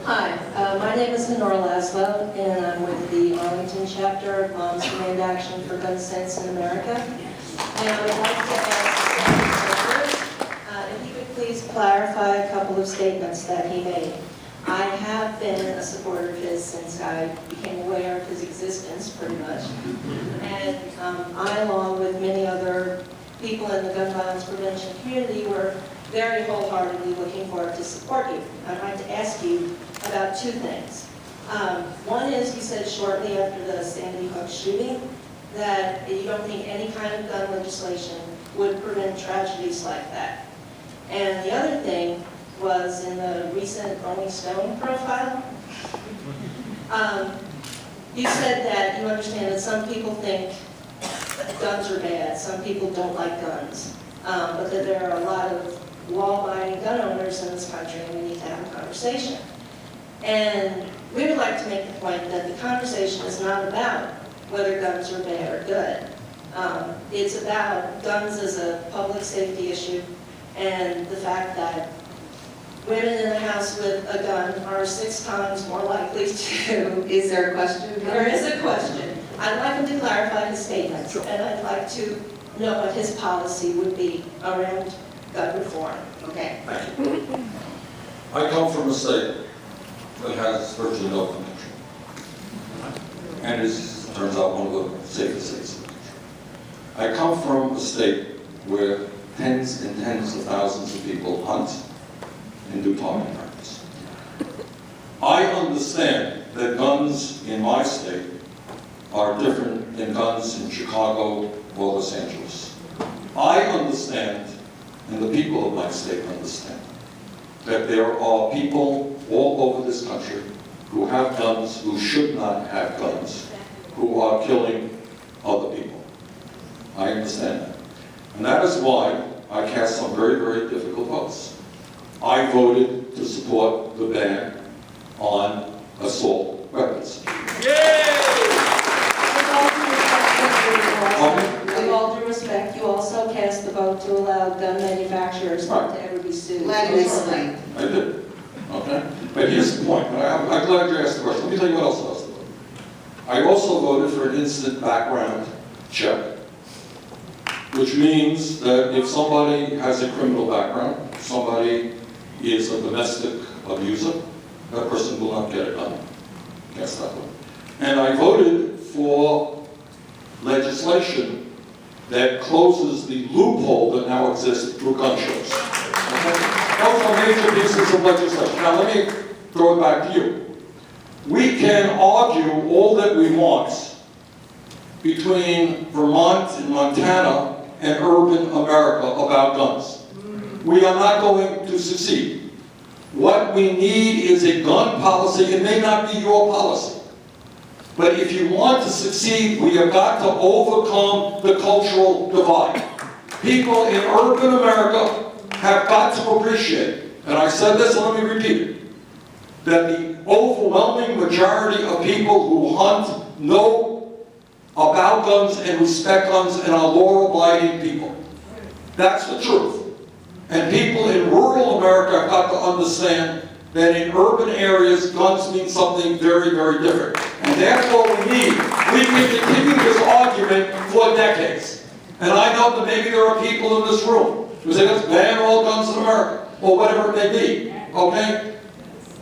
Hi, my name is Honora Laszlo, and I'm with the Arlington chapter of Moms Demand Action for Gun Sense in America. And I would like to ask if he could please clarify a couple of statements that he made. I have been a supporter of his since I became aware of his existence, pretty much. And I, along with many other people in the gun violence prevention community, were very wholeheartedly looking forward to support you. I'd like to ask you about two things. One is, you said shortly after the Sandy Hook shooting that you don't think any kind of gun legislation would prevent tragedies like that. And the other thing was in the recent Rolling Stone profile. You said that you understand that some people think guns are bad, some people don't like guns, but that there are a lot of law-abiding gun owners in this country, and we need to have a conversation. And we would like to make the point that the conversation is not about whether guns are bad or good. It's about guns as a public safety issue, and the fact that women in the house with a gun are 6 times more likely to... Is there a question? There is a question. I'd like him to clarify his statements, and I'd like to know what his policy would be around gun reform. Okay. Thank you. I come from a state that has virtually no gun control, and is, turns out, one of the safest states in the country. I come from a state where tens and tens of thousands of people hunt and do target practice. I understand that guns in my state are different than guns in Chicago or Los Angeles. I understand, and the people of my state understand, that there are people all over this country who have guns, who should not have guns, who are killing other people. I understand that. And that is why I cast some very, very difficult votes. I voted to support the ban on assault weapons. With all due respect, you also cast the vote to allow gun manufacturers not to ever be sued. Let him explain. I did. Okay? But here's the point. I'm glad you asked the question. Let me tell you what else I was voting. I also voted for an instant background check, which means that if somebody has a criminal background, somebody is a domestic abuser, that person will not get it done. Guess that one. And I voted for legislation that closes the loophole that now exists through gun shows. Okay? Those are major pieces of legislation. Now let me throw it back to you. We can argue all that we want between Vermont and Montana and urban America about guns. We are not going to succeed. What we need is a gun policy. It may not be your policy. But if you want to succeed, we have got to overcome the cultural divide. People in urban America have got to appreciate, and I said this, and let me repeat it, that the overwhelming majority of people who hunt know about guns and respect guns and are law-abiding people. That's the truth. And people in rural America have got to understand that in urban areas, guns mean something very, very different. And therefore we can continue this argument for decades. And I know that maybe there are people in this room who say, let's ban all guns in America, or whatever it may be, okay?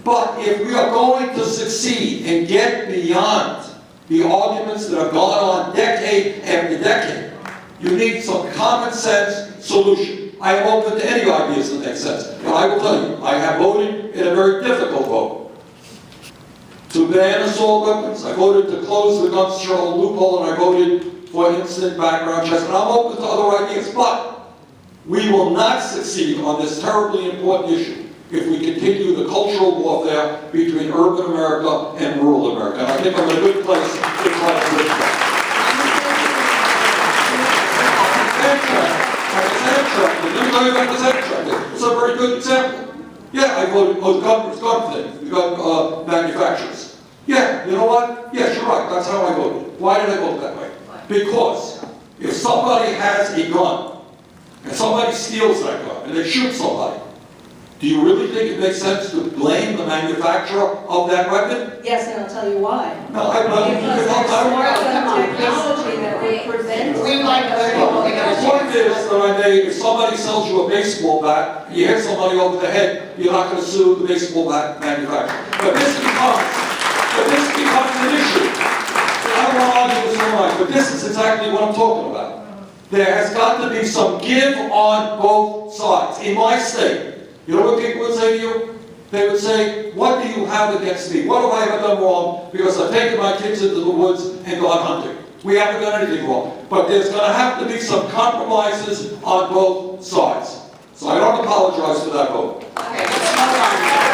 But if we are going to succeed and get beyond the arguments that have gone on decade after decade, you need some common sense solution. I am open to any ideas that make sense. But I will tell you, I have voted in a very difficult vote to ban assault weapons. I voted to close the gun control loophole, and I voted for instant background checks. And I'm open to other ideas, but we will not succeed on this terribly important issue if we continue the cultural warfare between urban America and rural America. And I think I'm in a good place to try to do that. Let me tell you about the Amtrak. It's a very good example. Yeah, I voted for the gun thing, the gun manufacturers. Yeah, you know what? Yes, you're right. That's how I voted. Why did I vote that way? Because if somebody has a gun, and somebody steals that gun, and they shoot somebody, Do you really think it makes sense to blame the manufacturer of that weapon? Yes, and I'll tell you why. No, I don't. Because there's smartphone technology that would prevent. We like The point is that if somebody sells you a baseball bat, you hit somebody over the head, you're not going to sue the baseball bat manufacturer. But this becomes an issue. I don't want to argue this all night, but this is exactly what I'm talking about. There has got to be some give on both sides. In my state, you know what people would say to you? They would say, what do you have against me? What have I ever done wrong? Because I've taken my kids into the woods and gone hunting. We haven't done anything wrong. But there's going to have to be some compromises on both sides. So I don't apologize for that vote. Okay.